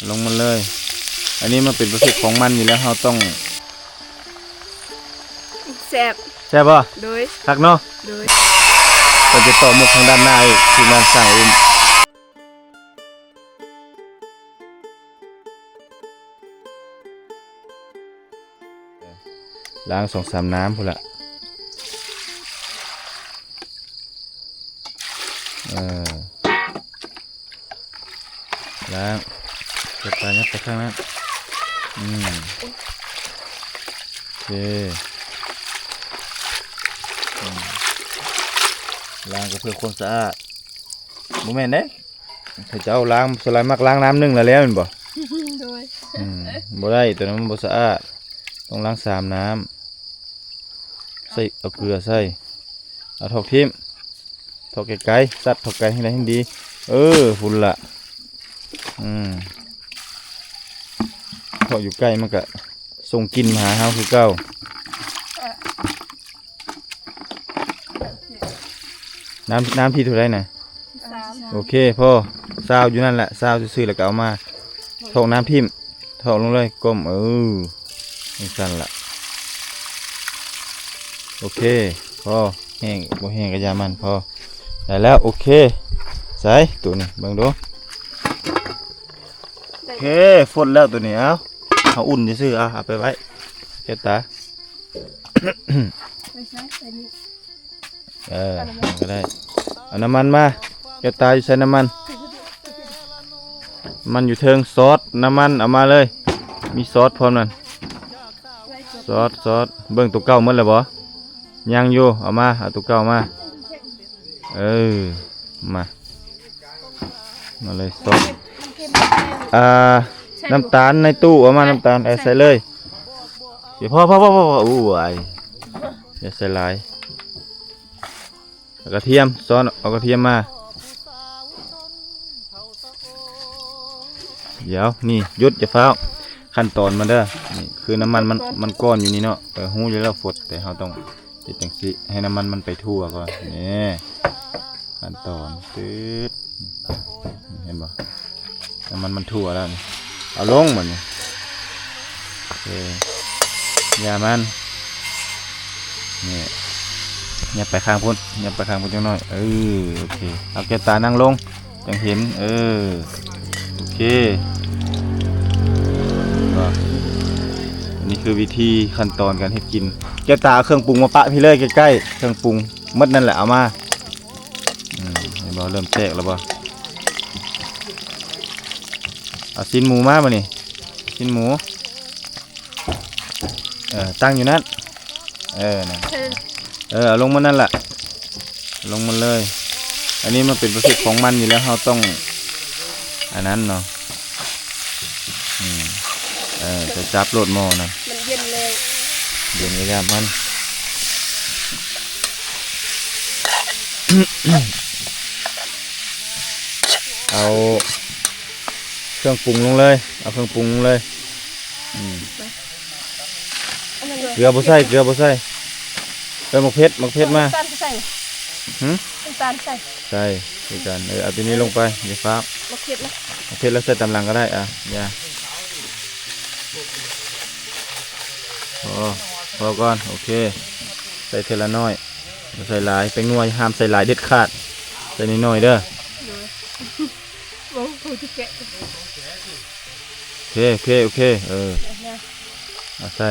ลงมาเลยอันนี้มันเป็นประเภทของมันอยู่แล้วเราต้องแซ่บป่ะโดยคักเนาะโดยเราจะต่อหมกทางด้านหน้าอีกทีมงานสั่งอุ้มล้าง2-3น้ำพุ่นละล้างเก็บปลายัดไปข้างนั้นโอเคล้างก็เพื่อความสะอาดโมเมนต์เด้ถ้าจะเอาล้างสไลด์มักล้างน้ำนึ่งแล้วมันบ่โดยบ่ได้ตัวนั้นมันบ่สะอาดต้องล้าง3น้ำใส่เอาเกลือใส่เอาถอกทิ่มถอกไกลๆตัดถอกไกลให้ได้ให้ดีฝุ่นละถอกอยู่ใกล้มันก็ส่งกลิ่นมาหาเฮาคือเก่าน้ำพี่เท่าไรน่ะโอเคพ่อซาวอยู่นั่นแหละซาวซื่อๆแล้วก็เอามาถอกน้ำพิมพ์ถอกลงเลยก้มนี่สั่นละโอเคพอแห้งบ่แห้งกระยามันพอได้แล้วโอเคใส่ตัวนี้เบิ่งดูโอเคฝนแล้วตัวนี้เอาอุ่นซื่อเอาไปไว้เฮ็ดตาก็ได้เอาน้ำมันมาเฮ็ดตาอยู่ใส่น้ำมันอยู่เทิงซอสน้ำมันเอามาเลยมีซอสพร้อมนั่นซอสเบิ่งตัวเก่าหมดแล้วบ่ยังอยู่เอามาเอาตัวเก่ามามาเลยซอสน้ำตาลในตู้เอามาน้ำตาลใส่เลยเดี๋ยวพ่ออย่าใส่หลายกระเทียมซอสเอากระเทียมมาเดี๋ยวนี่ยุดอย่าเฝ้าขั้นตอนมันเด้อนี่คือน้ำมันก้อนอยู่นี่เนาะหูอยู่แล้วฝดแต่เราต้องติดจังสิให้น้ำมันไปทั่วก่อนนี่ขั้นตอนตืดเห็นบ่น้ำมันทั่วแล้วนี่เอาลงมันนี่ยามันนี่ยับไปข้างพุ่นจังหน่อยโอเคเอาแก้วตานั่งลงจังเห็นโอเคอันนี้คือวิธีขั้นตอนการให้กินแก้วตาเอาเครื่องปรุงมาปะพี่เลยใกล้ๆเครื่องปรุงมดนั่นแหละเอามาเห็นบ่เริ่มแตกแล้วบ่เอาชิ้นหมูมาบ่นี่ชิ้นหมูตั้งอยู่นั่นนั่นเอาลงมานั่นแหละลงมาเลยอันนี้มันเป็นประเภทของมันอยู่แล้วเราต้องอันนั้นเนาะจะจับโหลดหม้อนะมันเย็นเลยเย็นเลยครับมันเอาเครื่องปรุงลงเลยเอาเครื่องปรุงลงเลยเกลือบ่ใส่หมกเพชรมาใส่ด้วยกันเอาตัวนี้ลงไปอย่าฟ้าหมกเพชรแล้วใส่ตำลังก็ได้อย่าพอก่อนโอเคใส่เทละน้อยใส่หลายเป็นนัวห้ามใส่หลายเด็ดขาดใส่น้อยเด้อโอเคเอาใส่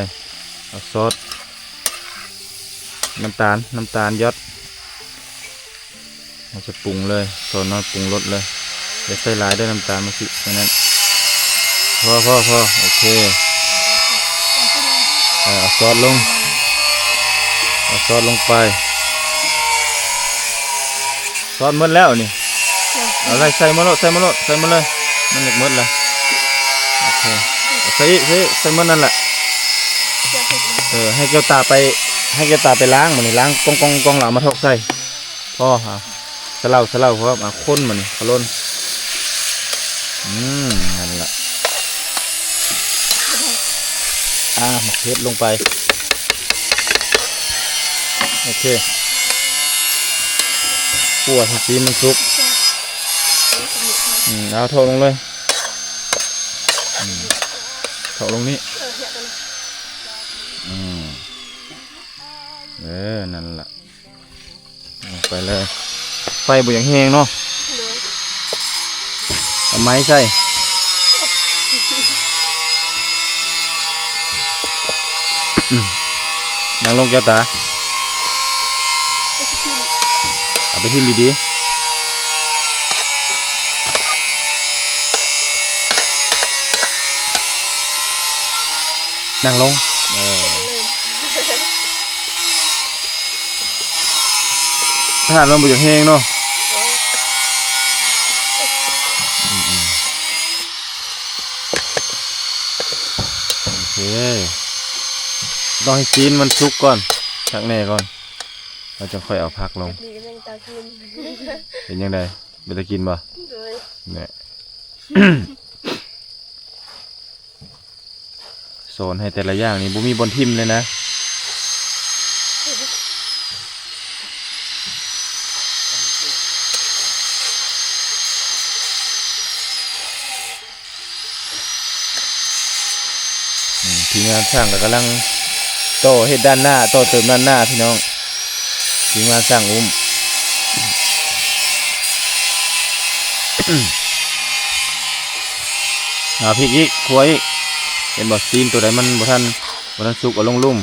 เอาซอสน้ำตาลยศเราจะปรุงเลยโซนน้อยปรุงรสเลยเดี๋ยวใส่หลายด้วยน้ำตาลมาสิแค่นั้นพอโอเคเอาซอสลงไปซอสหมดแล้วนี่เอาอะไรใส่มาเลยมันเล็กหมดเลยโอเคใส่หมดนั่นแหละให้แก้วตาไปล้างมันนี่ล้างกองหลังมาทอกใส่พ่อสลาเพราะมาข้นมันนี่ขลุ่นนั่นแหละหมกเพชรลงไปโอเคขั่วสีมันสุกเอาโทลงเลย เถาะลงนี้ เหี้ยกันเลย อืมนั่นล่ะลงไปเลยไฟบ่อย่างแห้งเนาะ เลย เอาไม้ใส่นั่งลงแก้วตา ไปกิน เอาไปทิ่มดีๆนั่งลงเลย ถ้าลมบ่อย่างแห้งเนาะโอเคต้องให้จีนมันสุกก่อนชักแน่ก่อนเราจะค่อยเอาผักลง นี่ก็ยังตากิน เป็นยังไงเป็นตะกินบ่ เลย เนี่ย โซนให้แต่ละอย่างนี่บ่มีบนทิมเลยนะทีมงานช่างก็กำลังโต้เฮ็ดด้านหน้าโต้เติมด้านหน้าพี่น้องทีมงานช่างอุ้ม เอาพริกอีกขัวอีกเห็นบ่ซีนตัวใดมันบ่ทันสุกเอาลงลุ่ม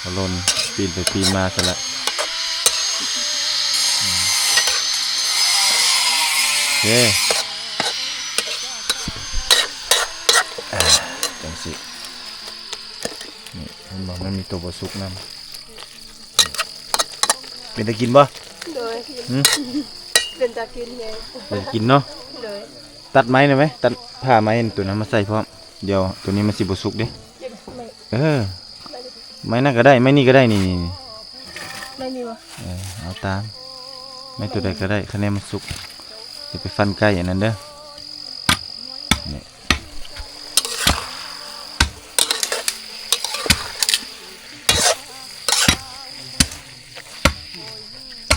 เอาลนปีนไปปีนมาซะละโอเคจังสินี่เห็นบ่มันมีตัวบ่สุกนำเป็นตะกินบ่ เลยเป็นตากินไง เป็นตะกินเนาะ เลย ตัดไม้ได้ไหมตัดผ้าไม้ตัวนั้นมาใส่พร้อมเดี๋ยวตัวนี้มันสิบ่สุกเด้ ไม่ ไม้นั่นก็ได้ไม้นี่ก็ได้นี่ ไม่มีวะ เอาตามไม้ตัวใดก็ได้คะแนนมันสุกจะไปฟันไก่อันนั้นเด้อนี่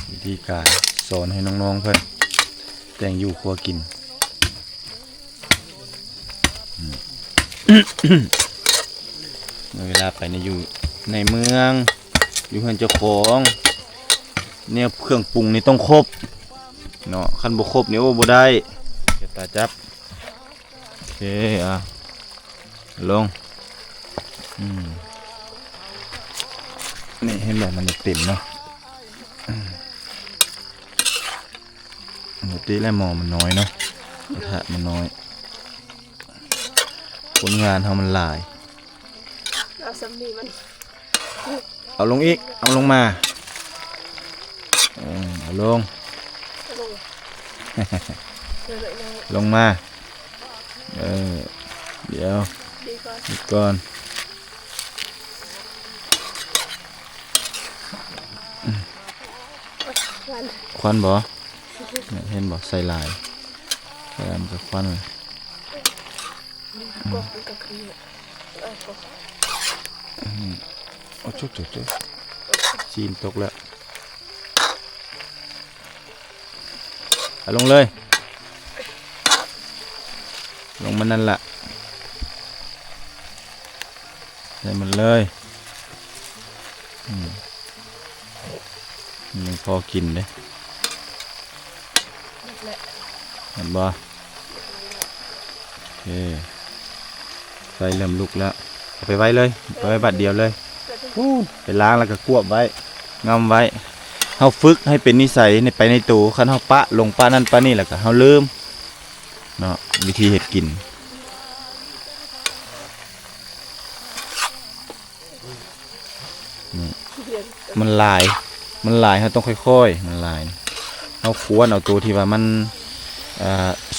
วิธีการสอนให้น้องๆเพื่อนแต่งอยู่ครัวกิน เวลาไปอยู่ในเมืองอยู่เพื่อนเจ้าของเนี่ยเครื่องปรุงนี่ต้องครบเนาะคันบ่ครบนี่โอ้บ่ได้เดี๋ยวตาจับโอเคลงนี่เห็นแบบมันเต็มเนาะปกติแล้วหมอมันน้อยเนาะกระทะมันน้อยผลงานเขามันหลาย เอาสำลีมัน เอาลงอีกเอาลงมาเอาลง ลงเลยนะ ลงมาเดี๋ยว ดีก่อน หยุดก่อนควันบ่เนี่ยเห็นบ่ใส่ลายใส่ลายมันก็ควันเลย กบมันก็คือก็ โอ้จุ๊บจีนตกแล้วเอาลงเลยลงมันนั่นแหละใส่มันเลยมันพอกินเด้เห็นบ่โอเคไฟเริ่มลุกแล้วเอาไปไว้เลยไปไว้บัดเดียวเลยไปล้างแล้วก็กวบไว้งำไว้เฮาฝึกให้เป็นนิสัยในไปในตู้คันเฮาปะลงปะนั่นปะนี่แล้วก็เฮาลืมเนาะวิธีเฮ็ดกินนี่มันลายเฮาต้องค่อยๆมันลายเฮาควรเอาตัวที่ว่ามัน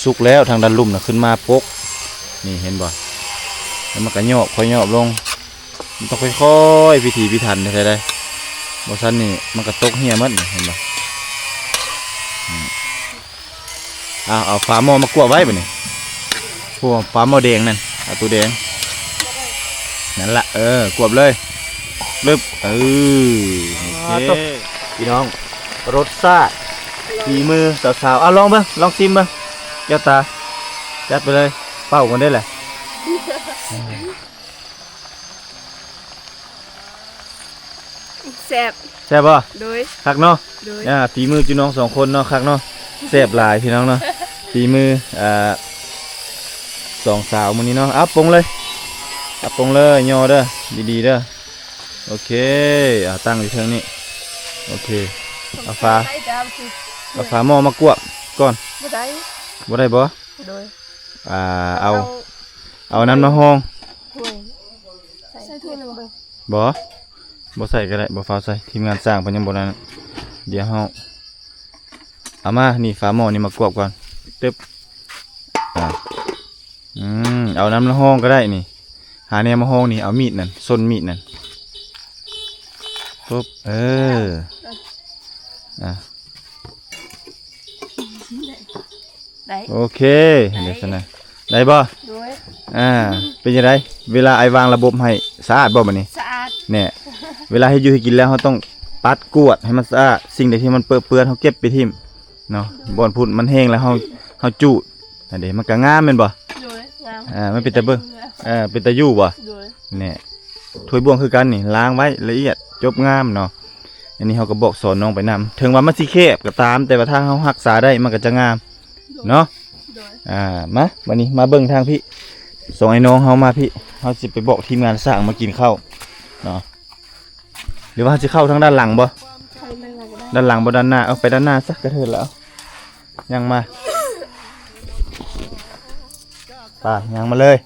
สุกแล้วทางด้านลุ่มน่ะขึ้นมาปกนี่เห็นบ่แล้วมันก็ย่อค่อยย่อลงมันต้องค่อยๆพิถีพิถันได้บ่ซั่นนี่มันก็ตกเหี้ยหมดเห็นบ่เอาฝาหม้อมากวบไว้บ่นี่พวกฝาหม้อแดงนั่นเอาตัวแดงนั่นละกวบเลยลึบโอเคพี่น้องรสชาติฝีมือสาวๆลองเบิ่งลองชิมเบิ่งแก้วตา จัดไปเลยเป่ากันได้แหละ แซ่บ แซ่บป่ะ โดย คักเนาะ โดย ฝีมือจุน้อง2 คนเนาะคักเนาะแซ่บหลายพี่น้องเนาะฝีมือ2 สาวมื้อนี้เนาะอัพปงเลยอัพปงเลยย่อเด้อดีๆเด้อโอเคตั้งอยู่เทิงนี้โอเคเอาฝาหม้อมากวกก่อน บ่ได้ บ่ได้บ่ โดย เอาน้ำมาห้อง ถ้วยใส่ถ้วยนึงเบิ่ง บ่ใส่ก็ได้บ่ฟ้าวใส่ทีมงานสร้างเพิ่นยังบ่นั้นเดี๋ยวเฮาเอามานี่ฝาหม้อนี่มากวกก่อนตึ๊บเอาน้ำมาห้องก็ได้นี่หาแนวมาห้องนี่เอามีดนั่นส้นมีดนั่นปุ๊บได้ โอเคเดี๋ยวซั่นน่ะได้บ่ โดย เป็นจังไดเวลาไอ้วางระบบให้สะอาดบ่บัดนี้ สะอาด เนี่ยเวลาให้อยู่ให้กินแล้วเราต้องปัดกวดให้มันสะอาดสิ่งใดที่มันเปื้อนๆเราเก็บไปทิ่มเนาะบ่อนพุ่นมันแห้งแล้วเราจูดอันเด้มันก็งามแม่นบ่ โดยงาม มันเป็นตาเบิ่งเป็นตาอยู่บ่ โดย เนี่ยถ้วยบวงคือกันนี่ล้างไว้ละเอียดจบงามเนาะอันนี้เราก็บอกสอนน้องไปนำถึงว่ามันสิแคบก็ตามแต่ว่าถ้าเรารักษาได้มันก็จะงามเนาะ โดย มาวันนี้มาเบิ่งทางพี่ส่งไอ้น้องเฮามาพี่เฮาสิไปบอกทีมงานสร้างมากินข้าวเนาะหรือว่าจะเข้าทางด้านหลังบ่ ใครนั่งก็ได้ ด้านหลังบ่ด้านหน้าเอาไปด้านหน้าซะกระเทินแล้วยังมาไปยังมาเลย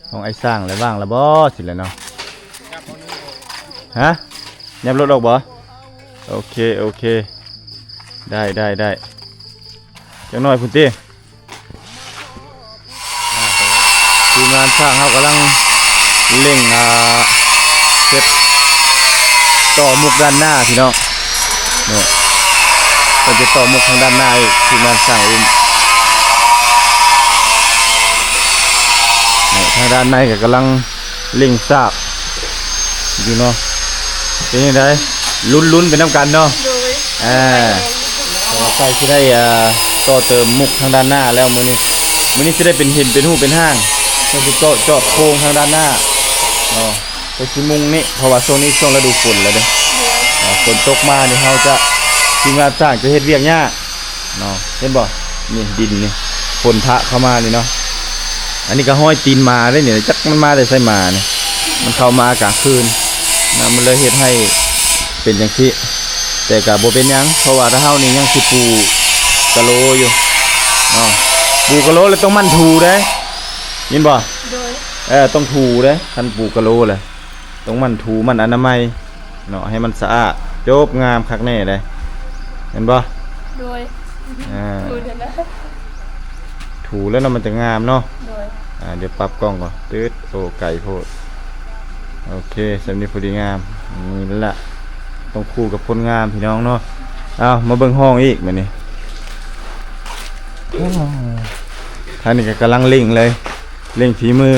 ของไอ้สร้างเลยว่างแล้วบ่สิแล้วเนาะฮะยับรถออกบ่โอเคได้จังหน่อยพุ่นติทีมงานสร้างเขากำลังเร่งเซ็ตต่อมุกด้านหน้าพี่น้องเนี่ยเราจะต่อมุกทางด้านหน้าอีกทีมงานสร้างอุ้มเนี่ยทางด้านในก็กำลังเร่งสร้างอยู่เนาะเป็นยังไงลุ้นเป็นน้ำกันเนาะ โดย ใกล้จะได้ต่อเติมมุกทางด้านหน้าแล้วมื้อนี้จะได้เป็นหินเป็นหูเป็นห้างก็คือเจาะโครงทางด้านหน้าเนาะไปสิมุงนี่เพราะว่าช่วงนี้ช่วงฤดูฝนแล้วเด้ฝนตกมานี่เฮาจะทีมงานสร้างจะเฮ็ดเวียกยากเนาะเห็นบ่นี่ดินนี่ฝนพระเข้ามานี่เนาะอันนี้ก็ห้อยตีนมาได้เนี่ยจักมันมาได้ใส่มานี่มันเข้ามากลางคืนนะมันเลยเฮ็ดให้เป็นจังซี่แต่ก็บ่เป็นหยังเพราะว่าถ้าเฮานี่ยังสิปูกะโลอยู่เนาะปูกะโลแล้วต้องมันถูเด้ยินบ่ โดย ต้องถูเด้คันปูกะโลแหละต้องมันถูมันอนามัยเนาะให้มันสะอาดจบงามคักแน่เด้เห็นบ่ โดย ดูเดี๋ยวนะ ถูแล้วเนาะมันจะงามเนาะ โดย เดี๋ยวปรับกล้องก่อนตืดโอ้ไก่โพดโอเคสำนี้พอดีงามนี่แหละต้องคู่กับคนงามพี่น้องเนาะเอามาเบิ่งห้องอีกมื้อนี้ทางนี้ก็กำลังเร่งเลยเร่งฝีมือ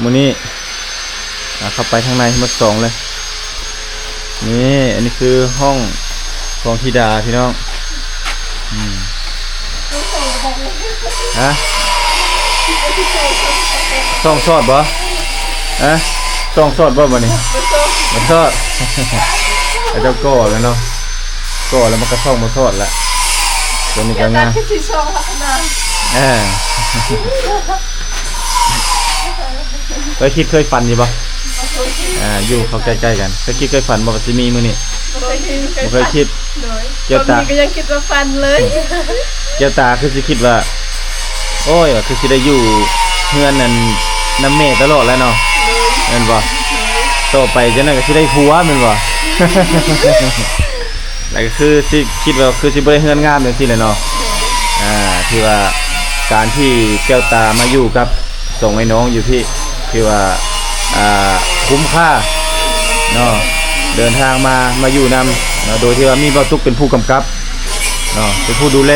มื้อนี้เข้าไปข้างในหมด2เลยนี่อันนี้คือห้องของธิดาพี่น้องฮะส่องสอดบ่ส่องสอดบ่บัดนี้มันสอดไอ้เจ้าก่อแล้วเนาะก่อแล้วมันก็ส่องมาสอดละตัวนี้ก็งาม ที่ชอบนาน เคยฝันอยู่บ่อยู่เขาใกล้ๆกันเคยฝันบ่ว่าสิมีมื้อนี้บ่เคยคิด โดย เกี่ยวตา ก็ยังคิดว่าฟันเลย แก้วตาคือสิคิดว่าโอ้ยว่าคือสิได้อยู่เฮือนนั่นน้ำเมตลอดแล้วเนาะแม่นบ่ต่อไปจังนั้นก็สิได้ผัวแม่นบ่ แล้วก็คือสิคิดว่าคือสิบ่ได้เฮือนงามจังซี่แหละเนาะที่ว่าการที่แก้วตามาอยู่กับส่งไอ้น้องอยู่ที่คือว่าคุ้มค่าเนาะเดินทางมาอยู่นำเนาะโดยที่ว่ามีบ่าวตุ๊กเป็นผู้กำกับเนาะเป็นผู้ดูแล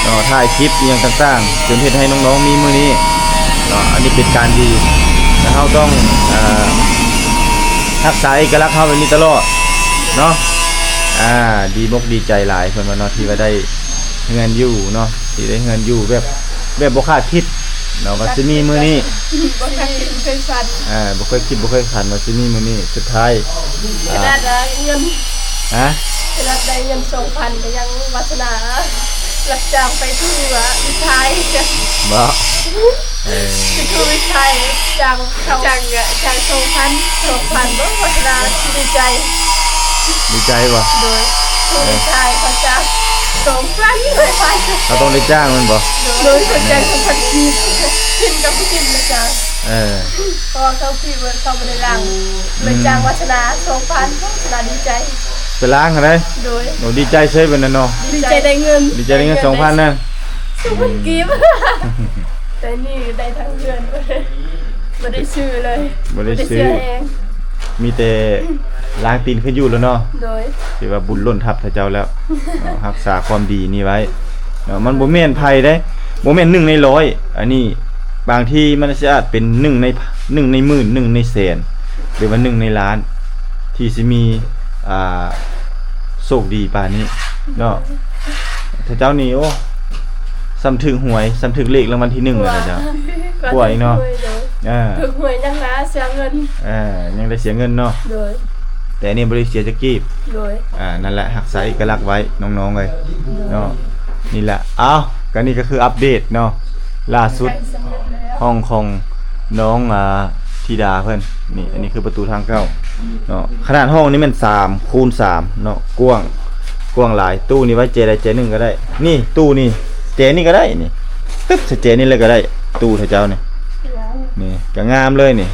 เนาะถ่ายคลิปอย่างต่างๆจนเฮ็ดให้น้องๆมีมื้อนี้เนาะอันนี้เป็นการดีแล้วเราต้อง รักษาเอกลักษณ์เฮาแบบนี้ตลอดเนาะดีมกดีใจหลายเพิ่นว่าเนาะที่ว่าได้เงินอยู่เนาะที่ได้เงินอยู่แบบบ่คาดคิดเนาะว่าสิมีมื้อนี้ บ่เคยคิดเคยฝัน บ่เคยคิดบ่เคยฝันว่าสิมีมื้อนี้สุดท้าย ขนาดได้เงิน ฮะ ขนาดได้เงิน 2,000 ก็ยังวาสนารับจ้างไปทั่ววิชัย บ่ไปทั่ววิชัยจ้างเขาจ้าง2,000บ่วาสนาดีใจ ดีใจบ่ โดยทั่ววิชัยเขาจ้าง2,000เลยไป เราต้องได้จ้างมันบ่ โดยคนจ้าง2,000กินกับกินนะจ๊ะ เพราะว่าเขาพี่เวิร์ดเขาไม่ได้ล้างเลยจ้างวัฒนา2,000วัฒนาดีใจ ไปล้างกันได้ โดย หนูดีใจเซยบันนั้นเนาะ ดีใจได้เงิน ดีใจได้เงิน 2,000นั่น 2,000กิฟแต่นี่ได้ทั้งเดือนไม่ได้ซื้อเลย บ่ได้ซื้อ เอง มีแต่ล้างตีนขึ้นอยู่แล้วเนาะ โดย ถือว่าบุญล้นทับพระเจ้าแล้วเนาะรักษาความดีนี่ไว้เนาะมันบ่แม่นภัยได้บ่แม่น1ใน100อันนี้บางทีมันอาจเป็น1ในหมื่น1ในแสนหรือว่า1ในล้าน ที่สิมีโชคดีปานนี้เนาะถ้าเจ้านี่โอ้สำถึงหวยสำถึงเลขรางวัลที่1แล้วเจ้า ป่วยเนาะ ถูกหวยยังนะเสียเงิน ยังได้เสียเงินเนาะ โดย แต่อันนี่บ่ได้เสียจักกีบ โดย นั่นแหละรักษาเอกลักษณ์ไว้น้องๆเลยเนาะนี่แหละก็นี่ก็คืออัปเดตเนาะล่าสุด สำเร็จแล้ว ห้องของน้องธิดาเพิ่นนี่อันนี้คือประตูทางเข้าเนาะขนาดห้องนี้มัน3คูณ3เนาะกว้างหลายตู้นี่ไว้เจใดเจหนึ่งก็ได้ นี่ตู้นี่เจนี่ก็ได้นี่ปึ๊บเจนี่เลยก็ได้ตู้เถาเจ้านี่นี่ก็งามเลยนี่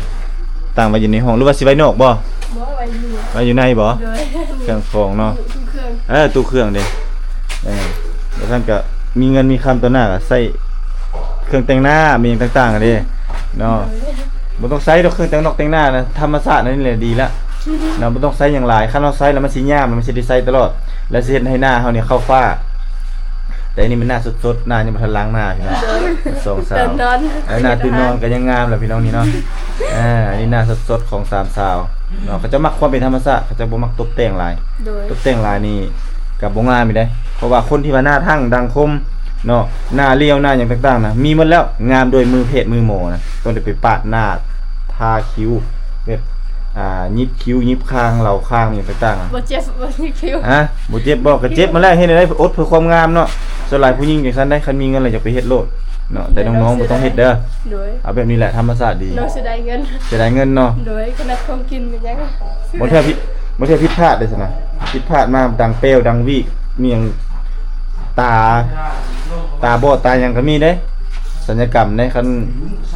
ตั้งไว้อยู่ในห้องหรือว่าสิไว้นอกบ่ บ่ไว้อยู่ ไว้อยู่ในบ่ โดย เครื่องของเนาะ ทุกเครื่อง ตู้เครื่องเด้แล้วท่านก็มีเงินมีคำตัวหน้าก็ใส่เครื่องแต่งหน้ามีอย่างต่างๆกันเด้เนาะบ่ต้องใช้ดอกเครื่องแต่งนอกแต่งหน้านะธรรมชาตินั่นแหละดีละเนาะบ่ต้องใช้อย่างหลายคันเราใช้แล้วมันสิยามมันสิได้ใช้ตลอดแล้วสิเฮ็ดให้หน้าเฮาเนี่ยเข้าฟ้าแต่อันนี้มันหน้าสดๆหน้ายังบ่ทันล้างหน้าพี่น้องสองสาว เดินนอน หน้าตื่นนอนก็ยังงามแหละพี่น้องนี่เนาะอันนี้หน้าสดๆของสามสาวเนาะเขาจะมักความเป็นธรรมชาติเขาจะบ่มักตกแต่งหลาย โดย ตกแต่งลายนี่กับบ่งามอีได้เพราะว่าคนที่ว่าหน้าทั้งดังคมเนาะหน้าเลี้ยวหน้าอย่างต่างๆนะมีหมดแล้วงามโดยมือเพศมือหมอนะต้องได้ไปปาดหน้าทาคิ้วแบบยิบคิ้วยิบคางเหล่าคางอย่างต่างๆอะ บ่เจ็บบ่มีคิว บ่เจ็บบ่ก็เจ็บมาแล้วเฮ็ดได้อดเพื่อความงามเนาะส่วนหลายผู้หญิงจังซั่นได้คันมีเงินแล้วจะไปเฮ็ดโลดเนาะแต่น้องๆบ่ต้องเฮ็ดเด้อ โดย เอาแบบนี้แหละธรรมชาติดี น้องสิได้เงิน จะได้เงินเนาะ โดยขนาดของกินเป็นยัง บ่เท่าผิดพลาดเลยสินะผิดพลาดมาดังเปลวดังวีกมีหยังตาบอดตาหยังก็มีเด้สัญญกรรมในคัน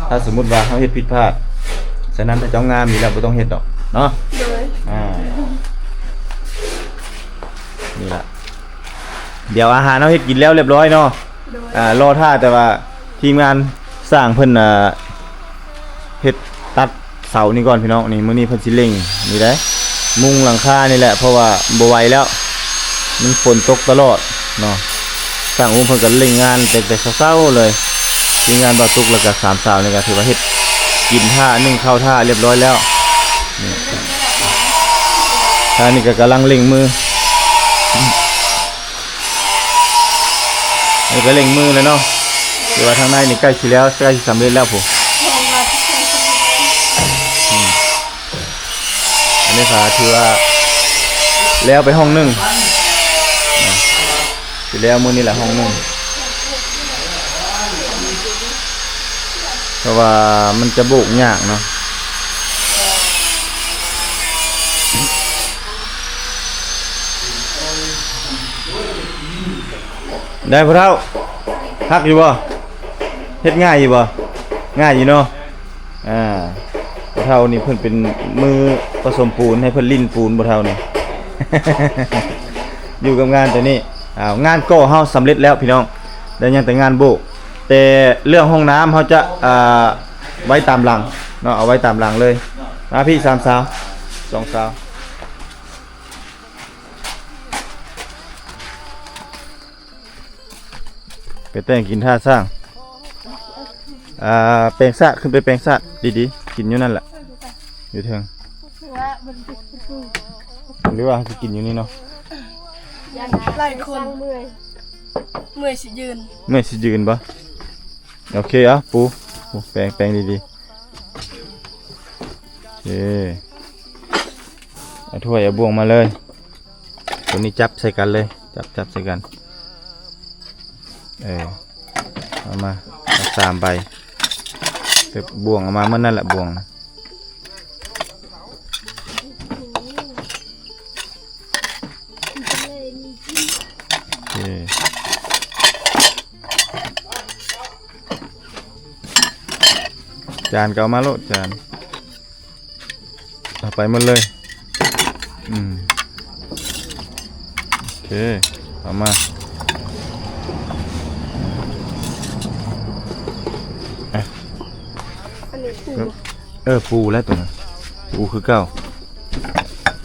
ถ้าสมมุติว่าเฮาเฮ็ดผิดพลาดฉะนั้นถ้าเจ้างามอยู่แล้วบ่ต้องเฮ็ดดอกเนาะ โดย นี่ล่ะเดี๋ยวอาหารเฮาเฮ็ดกินแล้วเรียบร้อยเนาะ โดย รอท่าแต่ว่าทีมงานสร้างเพิ่นเฮ็ดตัดเสานี่ก่อนพี่น้องนี่มื้อนี้เพิ่นสิเร่งนี่ได้มุงหลังคานี่แหละเพราะว่าบ่ไหวแล้วมันฝนตกตลอดเนาะสร้างอุ้มเพิ่นก็เร่งงานแต่เช้าๆเลยทีมงานบ่าวตุกแล้วก็สามสาวนี่ก็ถือว่าเฮ็ดกินท่านึ่งข้าวท่าเรียบร้อยแล้วนี่ท่านี่ก็กำลังเร่งมือนี่ก็เร่งมือเลยเนาะถือว่าทางในนี่ใกล้สิแล้วใกล้สิสำเร็จแล้วผมอันนี้ค่ะถือว่าแล้วไปห้องหนึ่งสิแล้วมื้อนี้แหละห้องหนึ่งเพราะว่ามันจะโบกยากเนาะได้พวกเราพักอยู่บ่เฮ็ดง่ายอยู่บ่ง่ายอยู่เนาะบ่เท่านี่เพิ่นเป็นมือผสมปูนให้เพิ่นลิ้นปูนบ่เท่านี่ อยู่กับงานตัวนี้งานก่อเฮาสำเร็จแล้วพี่น้องได้ยังแต่งานโบกแต่เรื่องห้องน้ำเฮาจะไว้ตามหลังเนาะเอาไว้ตามหลังเลยมาพี่3สาว2สาวไปแต่งกินท่าสร้างแปลงสะขึ้นไปแปลงสะดีๆกินอยู่นั่นแหละอยู่เทิง ว่ามันติดปู หรือว่าจะกินอยู่นี่เนาะ หลายคนเมื่อยสิยืน ไม่สิยืนปะโอเคอ่ะปูแปลงดีๆโอเคเอาถ้วยเอาบ่วงมาเลยตัวนี้จับใส่กันเลยจับใส่กันเอามา3 ใบเก็บบ่วงเอามาเมื่อนั่นแหละบ่วงโอเคจานก็เอามาโลดจานเอาไปหมดเลยโอเคเอามาอันนี้ปู ปูแล้วตัวนั้นปูคือเก้า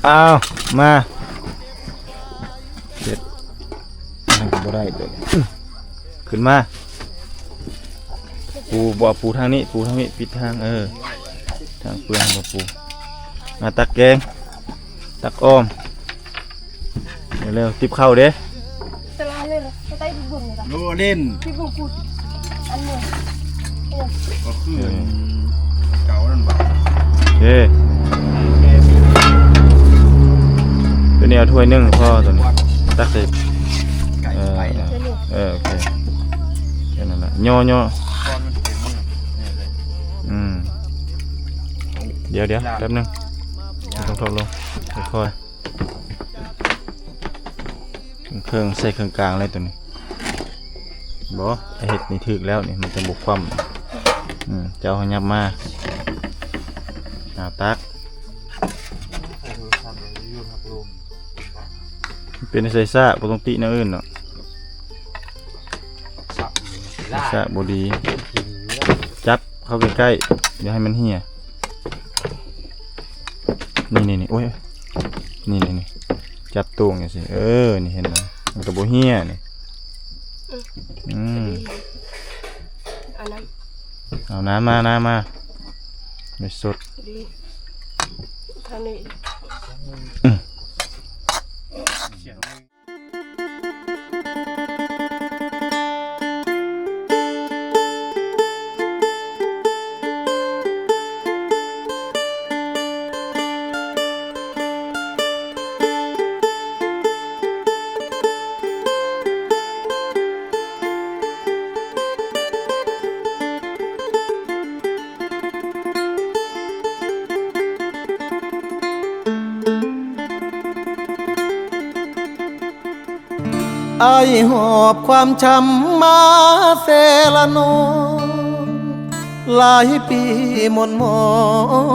อ้าวมาเด็ดนั่งก็ได้ตัวขึ้นมาปูทางนี้ปิดทางทางเปลืองบ่ปูมาตักแกงตักอ้อมเร็วๆติบเข้าเด้ จะลาเลยเหรอจะได้บุญเลยล่ะ โนเล่น พี่บุญพูดอันหนึ่ง ก็คือเก่านั่นบ่า โอเคตัวนี้เอาถ้วย1พ่อตัวนี้ตักใส่ ไก่ไปนะ โอเคแค่นั้นแหละย่อ ก้อนมันเป็นมือเนี่ยเลย เดี๋ยวแป๊บนึงต้องทบลงค่อยๆเครื่องใส่เครื่องกลางอะไรตัวนี้บ่ไอเห็ดนี่ถึกแล้วนี่มันจะบุกคว่ำเจ้าเขายับมาตักเป็นไซซ่าปกตินั่นอื่นเนาะซ่าบดีจับเข้าใกล้ๆเดี๋ยวให้มันเหี่ยนี่โอ้ยนี่จับตวงอย่างสินี่เห็นไหมมันกระโบเหี่ยนี่เอาน้ำมาไม่สดดีทางนี้ ไอหอบความช้ำมาเซละนองหลายปีหม่นหมอ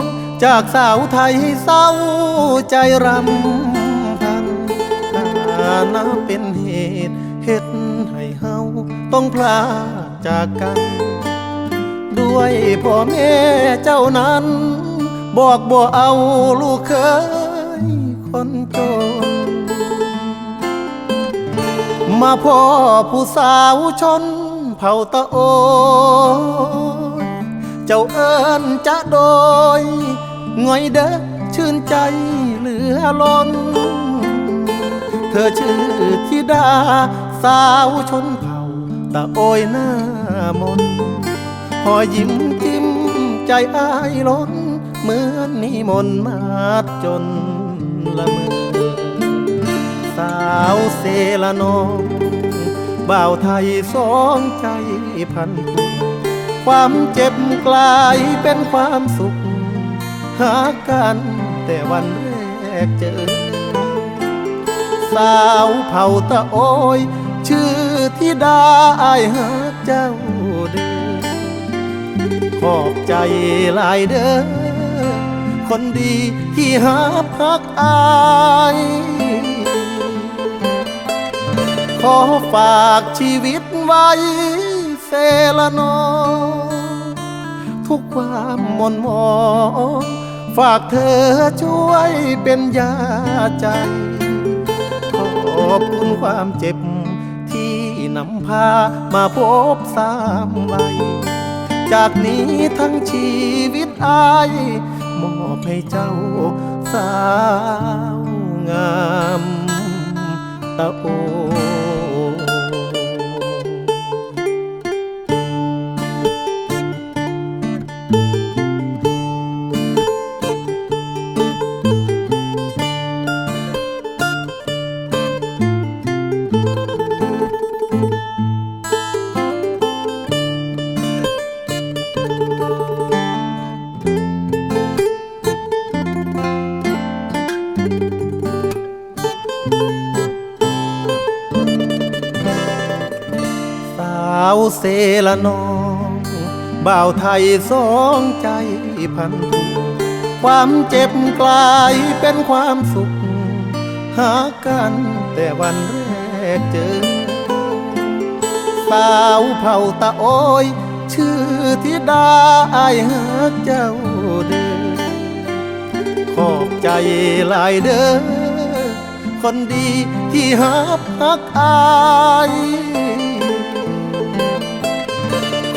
งจากสาวไทยเศร้าใจรำพันนับเป็นเหตุเฮ็ดให้เฮาต้องพลาดจากกัน ด้วยพ่อแม่เจ้านั้นบอกบ่เอาลูกเคยคนจนมาพ่อผู้สาวชนเผ่าตะโอยเจ้าเอิ้นจะโดยง่อยเด้อชื่นใจเหลือล้นเธอชื่อธิดาสาวชนเผ่าตะโอยหน้ามนหอยิ้มจิ้มใจอ้ายล้นเหมือนนิมนต์มาจนละเมอสาวเซละนองบ่าวไทยสองใจพันผูกความเจ็บกลายเป็นความสุขหากันแต่วันแรกเจอสาวเผ่าตะโอยชื่อธิดาอายหาเจ้าเด้อขอบใจหลายเด้อคนดีที่หาพักอายขอฝากชีวิตไว้เซละนองทุกความหม่นหมองฝากเธอช่วยเป็นยาใจขอบคุณความเจ็บที่นำพามาพบสามใบจากนี้ทั้งชีวิตอายมอบให้เจ้า สาวงามตะโอสาวเซละนองบ่าวไทยสองใจพันผูความเจ็บกลายเป็นความสุขหากันแต่วันแรกเจอสาวเผ่าตะโอยชื่อธิดาอายหักเจ้าเด้อขอบใจหลายเด้อคนดีที่หักอาย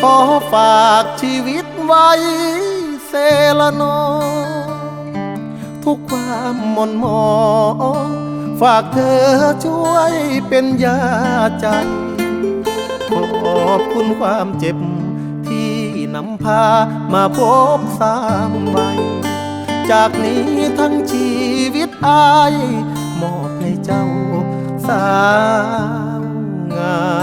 ขอฝากชีวิตไว้เซละนองทุกความหม่นหมองฝากเธอช่วยเป็นยาใจขอบคุณความเจ็บที่นำพามาพบสามวัยจากนี้ทั้งชีวิตอายมอบให้เจ้าสาวงาม